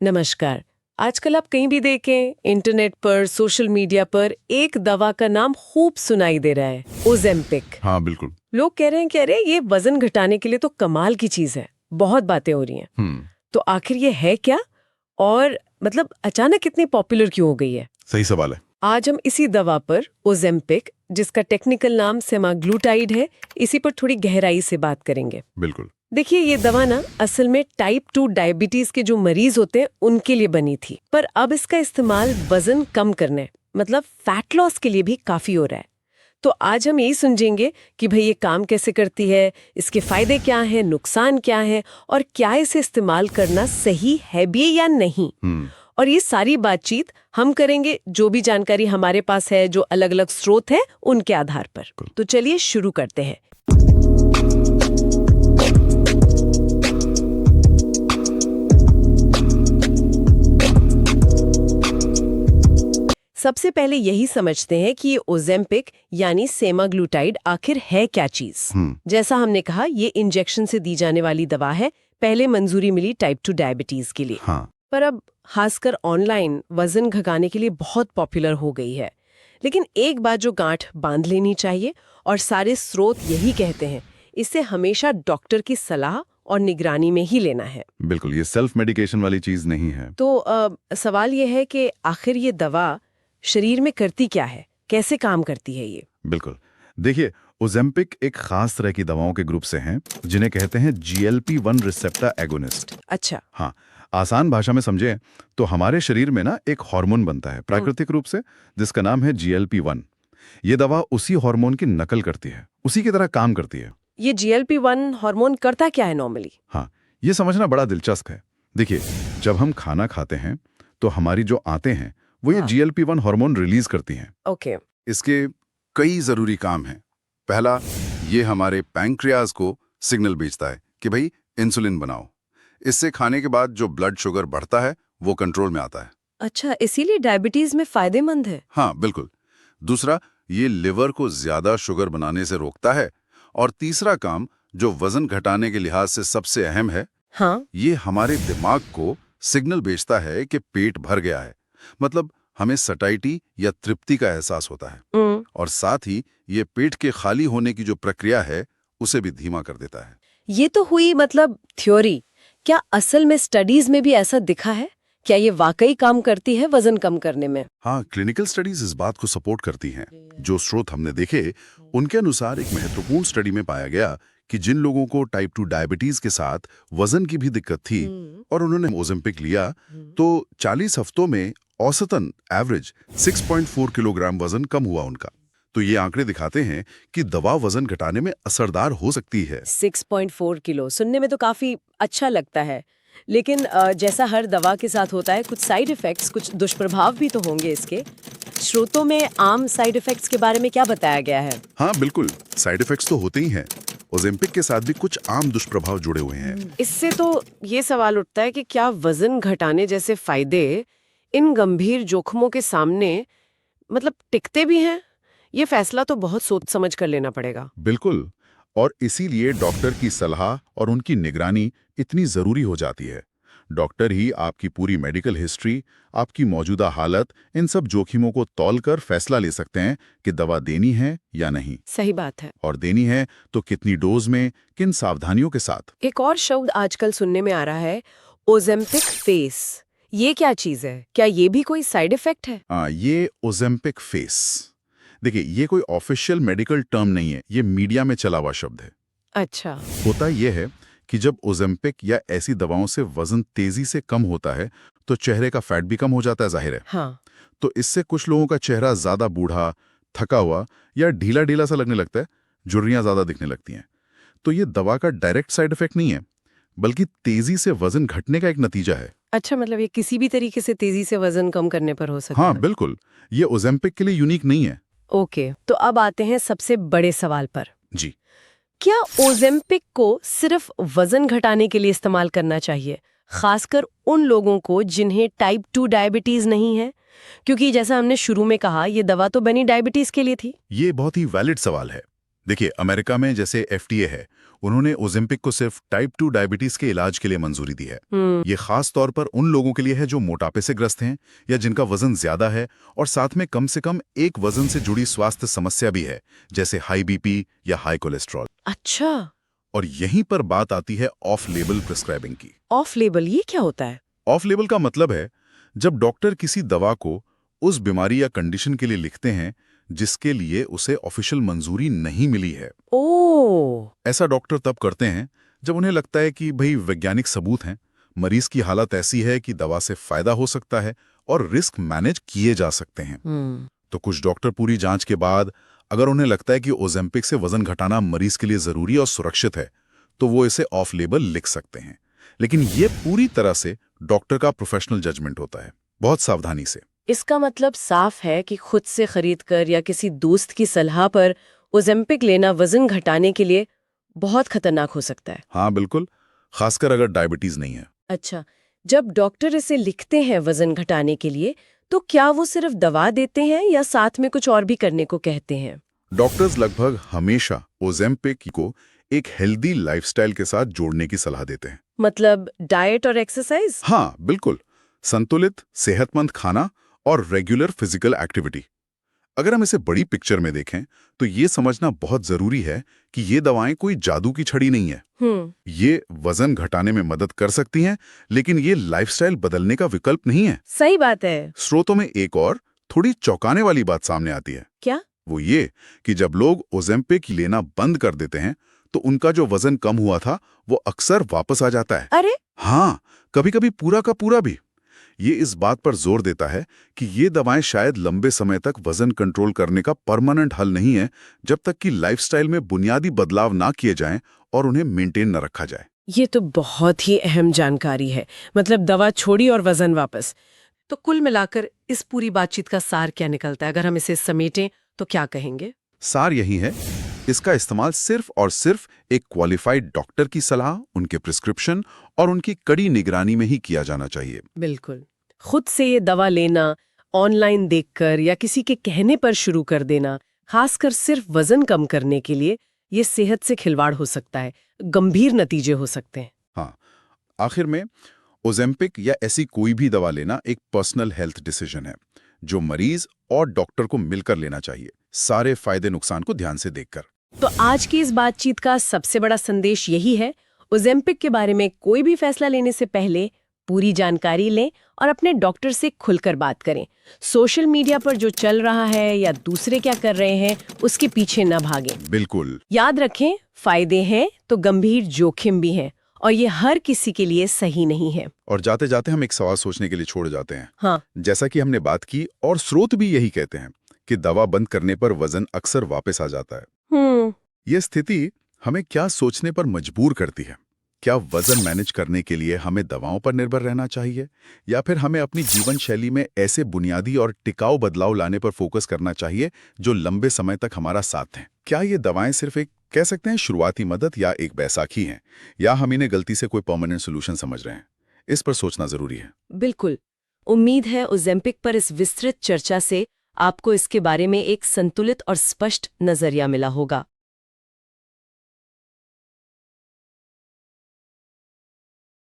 नमस्कार। आजकल आप कहीं भी देखें, इंटरनेट पर, सोशल मीडिया पर एक दवा का नाम खूब सुनाई दे रहा है, ओज़ेम्पिक। हाँ बिल्कुल। लोग कह रहे हैं कि अरे ये वजन घटाने के लिए तो कमाल की चीज है, बहुत बातें हो रही हैं। तो आखिर ये है क्या, और मतलब अचानक इतनी पॉपुलर क्यों हो गई है? सही सवाल है। आज हम इसी दवा पर, ओज़ेम्पिक, जिसका टेक्निकल नाम सेमाग्लूटाइड है, इसी पर थोड़ी गहराई से बात करेंगे। बिल्कुल। देखिए, ये दवा ना असल में टाइप 2 डायबिटीज के जो मरीज होते हैं उनके लिए बनी थी, पर अब इसका इस्तेमाल वजन कम करने, मतलब फैट लॉस के लिए भी काफी हो रहा है। तो आज हम यही समझेंगे कि भाई ये काम कैसे करती है, इसके फायदे क्या हैं, नुकसान क्या है, और क्या इसे इस्तेमाल करना सही है भी या नहीं। और ये सारी बातचीत हम करेंगे जो भी जानकारी हमारे पास है, जो अलग अलग स्रोत है, उनके आधार पर। तो चलिए शुरू करते हैं। सबसे पहले यही समझते हैं कि ये ओज़ेम्पिक यानी सेमाग्लूटाइड आखिर है क्या चीज। जैसा हमने कहा, ये इंजेक्शन से दी जाने वाली दवा है, पहले मंजूरी मिली टाइप 2 डायबिटीज के लिए। पर अब खासकर ऑनलाइन वजन घटाने के लिए बहुत पॉपुलर हो गई है। लेकिन एक बात जो गांठ बांध लेनी चाहिए, और सारे स्रोत यही कहते हैं, इसे हमेशा डॉक्टर की सलाह और निगरानी में ही लेना है। बिल्कुल, ये सेल्फ मेडिकेशन वाली चीज नहीं है। तो सवाल ये है कि आखिर ये दवा शरीर में करती क्या है, कैसे काम करती है ये? बिल्कुल, देखिए, ओज़ेम्पिक एक खास तरह की दवाओं के ग्रुप से हैं, जिन्हें कहते हैं GLP-1 रिसेप्टर एगोनिस्ट। अच्छा। हाँ, आसान भाषा में समझें तो हमारे शरीर में ना एक हार्मोन बनता है प्राकृतिक रूप से, जिसका नाम है GLP-1। ये दवा उसी हार्मोन की नकल करती है, उसी की तरह काम करती है। ये GLP-1 हार्मोन करता क्या है नॉर्मली? हाँ, ये समझना बड़ा दिलचस्प है। देखिए, जब हम खाना खाते हैं तो हमारी जो आंतें हैं वो ये GLP-1 हार्मोन रिलीज करती हैं। ओके। इसके कई जरूरी काम हैं। पहला, ये हमारे पैंक्रियाज को सिग्नल भेजता है कि भाई इंसुलिन बनाओ। इससे खाने के बाद जो ब्लड शुगर बढ़ता है वो कंट्रोल में आता है। अच्छा, इसीलिए डायबिटीज में फायदेमंद है। हाँ बिल्कुल। दूसरा, ये लिवर को ज्यादा शुगर बनाने से रोकता है। और तीसरा काम, जो वजन घटाने के लिहाज से सबसे अहम है, हाँ, ये हमारे दिमाग को सिग्नल भेजता है कि पेट भर गया है। मतलब हमें सटाइटी या तृप्ति का एहसास होता है। और साथ ही ये पेट के खाली होने की जो प्रक्रिया है उसे भी धीमा कर देता है। ये तो हुई मतलब थ्योरी। क्या असल में स्टडीज में भी ऐसा दिखा है? क्या ये वाकई काम करती है वजन कम करने में? हाँ, क्लिनिकल स्टडीज इस बात को सपोर्ट करती हैं। जो स्रोत हमने देखे, उनके अनुसार एक महत्वपूर्ण स्टडी में पाया गया कि जिन लोगों को टाइप 2 डायबिटीज के साथ वजन की भी दिक्कत थी और उन्होंने ओज़ेम्पिक लिया, तो 40 हफ्तों में औसतन एवरेज 6.4 किलोग्राम वजन कम हुआ उनका। तो ये आंकड़े दिखाते हैं कि दवा वजन घटाने में असरदार हो सकती है। 6.4 किलो सुनने में तो काफी अच्छा लगता है, लेकिन जैसा हर दवा के साथ होता है, कुछ साइड इफेक्ट्स, कुछ दुष्प्रभाव भी तो होंगे इसके। स्रोतों में आम साइड इफेक्ट्स के बारे में क्या बताया गया है? हाँ बिल्कुल, साइड इफेक्ट्स तो होते ही हैं। ओज़ेम्पिक के साथ भी कुछ आम दुष्प्रभाव जुड़े हुए हैं। इससे तो ये सवाल उठता है कि क्या वजन घटाने जैसे फायदे इन गंभीर जोखमों के सामने मतलब टिकते भी हैं? ये फैसला तो बहुत सोच समझ कर लेना पड़ेगा। बिल्कुल, और इसीलिए डॉक्टर की सलाह और उनकी निगरानी इतनी जरूरी हो जाती है। डॉक्टर ही आपकी पूरी मेडिकल हिस्ट्री, आपकी मौजूदा हालत, इन सब जोखिमों को तौलकर फैसला ले सकते हैं कि दवा देनी है या नहीं। सही बात है। और देनी है तो कितनी डोज में, किन सावधानियों के साथ। एक और शब्द आजकल सुनने में आ रहा है, ओज़ेम्पिक फेस। ये क्या चीज है? क्या ये भी कोई साइड इफेक्ट है? ये ओज़ेम्पिक फेस, देखिए, ये कोई ऑफिशियल मेडिकल टर्म नहीं है, ये मीडिया में चला हुआ शब्द है। अच्छा। होता यह है कि जब ओज़ेम्पिक या ऐसी दवाओं से वजन तेजी से कम होता है तो चेहरे का फैट भी कम हो जाता है, जाहिर है। हाँ। तो इससे कुछ लोगों का चेहरा ज्यादा बूढ़ा, थका हुआ या ढीला ढीला सा लगने लगता है, झुर्रियां ज्यादा दिखने लगती हैं। तो ये दवा का डायरेक्ट साइड इफेक्ट नहीं है, बल्कि तेजी से वजन घटने का एक नतीजा है। अच्छा, मतलब ये किसी भी तरीके से तेजी से वजन कम करने पर हो सकता है? हाँ बिल्कुल, ये ओज़ेम्पिक के लिए यूनिक नहीं है। ओके, तो अब आते हैं सबसे बड़े सवाल पर। जी, क्या ओज़ेम्पिक को सिर्फ वजन घटाने के लिए इस्तेमाल करना चाहिए, खासकर उन लोगों को जिन्हें टाइप 2 डायबिटीज नहीं है? क्योंकि जैसा हमने शुरू में कहा, ये दवा तो बनी डायबिटीज के लिए थी। ये बहुत ही वैलिड सवाल है। देखिए, अमेरिका में जैसे FDA है, उन्होंने ओजेम्पिक को सिर्फ टाइप 2 डायबिटीज के इलाज के लिए मंजूरी दी है। ये खास तौर पर उन लोगों के लिए है जो मोटापे से ग्रस्त हैं या जिनका वजन ज्यादा है और साथ में कम एक वजन से जुड़ी स्वास्थ्य समस्या भी है, जैसे हाई बीपी या हाई कोलेस्ट्रॉल। अच्छा, और यहीं पर बात आती है ऑफ लेबल प्रिस्क्राइबिंग की। ऑफ लेबल ये क्या होता है? ऑफ लेबल का मतलब है जब डॉक्टर किसी दवा को उस बीमारी या कंडीशन के लिए लिखते हैं जिसके लिए उसे ऑफिशियल मंजूरी नहीं मिली है। ओह, ऐसा डॉक्टर तब करते हैं जब उन्हें लगता है कि भाई वैज्ञानिक सबूत हैं, मरीज की हालत ऐसी है कि दवा से फायदा हो सकता है और रिस्क मैनेज किए जा सकते हैं। तो कुछ डॉक्टर पूरी जांच के बाद अगर उन्हें लगता है कि ओजेम्पिक से वजन घटाना मरीज के लिए जरूरी और सुरक्षित है तो वो इसे ऑफ लेबल लिख सकते हैं। लेकिन ये पूरी तरह से डॉक्टर का प्रोफेशनल जजमेंट होता है, बहुत सावधानी से। इसका मतलब साफ है कि खुद से खरीद कर या किसी दोस्त की सलाह पर ओजेम्पिक लेना वजन घटाने के लिए बहुत खतरनाक हो सकता है। हाँ बिल्कुल, खासकर अगर डायबिटीज नहीं है। अच्छा, जब डॉक्टर इसे लिखते हैं वजन घटाने के लिए, तो क्या वो सिर्फ दवा देते हैं या साथ में कुछ और भी करने को कहते हैं? डॉक्टर्स लगभग हमेशा ओजेम्पिक को एक हेल्दी लाइफस्टाइल के साथ जोड़ने की सलाह देते हैं। मतलब डाइट और एक्सरसाइज? हाँ बिल्कुल, संतुलित सेहतमंद खाना और रेगुलर फिजिकल एक्टिविटी। अगर हम इसे बड़ी पिक्चर में देखें तो ये समझना बहुत जरूरी है कि ये दवाएं कोई जादू की छड़ी नहीं है। ये वजन घटाने में मदद कर सकती हैं, लेकिन ये लाइफस्टाइल बदलने का विकल्प नहीं है। सही बात है। स्रोतों में एक और थोड़ी चौंकाने वाली बात सामने आती है। क्या? वो ये कि जब लोग ओजेम्पिक लेना बंद कर देते हैं तो उनका जो वजन कम हुआ था वो अक्सर वापस आ जाता है। अरे, हाँ, कभी-कभी पूरा का पूरा भी। ये इस बात पर जोर देता है कि ये दवाएं शायद लंबे समय तक वजन कंट्रोल करने का परमानेंट हल नहीं है, जब तक कि लाइफस्टाइल में बुनियादी बदलाव ना किए जाएं और उन्हें मेंटेन न रखा जाए। ये तो बहुत ही अहम जानकारी है। मतलब दवा छोड़ी और वजन वापस। तो कुल मिलाकर इस पूरी बातचीत का सार क्या निकलता है? अगर हम इसे समेटें तो क्या कहेंगे? सार यही है, इसका इस्तेमाल सिर्फ और सिर्फ एक क्वालिफाइड डॉक्टर की सलाह, उनके प्रिस्क्रिप्शन और उनकी कड़ी निगरानी में ही किया जाना चाहिए। बिल्कुल। खुद से ये दवा लेना, ऑनलाइन देखकर या किसी के कहने पर शुरू कर देना, खासकर सिर्फ वजन कम करने के लिए, ये सेहत से खिलवाड़ हो सकता है, गंभीर नतीजे हो सकते हैं। हाँ, आखिर में ओजेम्पिक या ऐसी कोई भी दवा लेना एक पर्सनल हेल्थ डिसीजन है जो मरीज और डॉक्टर को मिलकर लेना चाहिए, सारे फायदे नुकसान को ध्यान से देखकर। तो आज की इस बातचीत का सबसे बड़ा संदेश यही है, ओजेम्पिक के बारे में कोई भी फैसला लेने से पहले पूरी जानकारी लें और अपने डॉक्टर से खुलकर बात करें। सोशल मीडिया पर जो चल रहा है या दूसरे क्या कर रहे हैं उसके पीछे न भागें। बिल्कुल। याद रखें, फायदे हैं तो गंभीर जोखिम भी हैं और ये हर किसी के लिए सही नहीं है। और जाते जाते हम एक सवाल सोचने के लिए छोड़ जाते हैं। हाँ, जैसा कि हमने बात की और स्रोत भी यही कहते हैं कि दवा बंद करने पर वजन अक्सर वापस आ जाता है। ये स्थिति हमें क्या सोचने पर मजबूर करती है? क्या वजन मैनेज करने के लिए हमें दवाओं पर निर्भर रहना चाहिए या फिर हमें अपनी जीवन शैली में ऐसे बुनियादी और टिकाऊ बदलाव लाने पर फोकस करना चाहिए जो लंबे समय तक हमारा साथ दें? क्या ये दवाएं सिर्फ एक कह सकते हैं शुरुआती मदद या एक बैसाखी हैं, या हम इन्हें गलती से कोई परमानेंट सोल्यूशन समझ रहे हैं? इस पर सोचना जरूरी है। बिल्कुल। उम्मीद है ओजेम्पिक पर इस विस्तृत चर्चा से आपको इसके बारे में एक संतुलित और स्पष्ट नजरिया मिला होगा।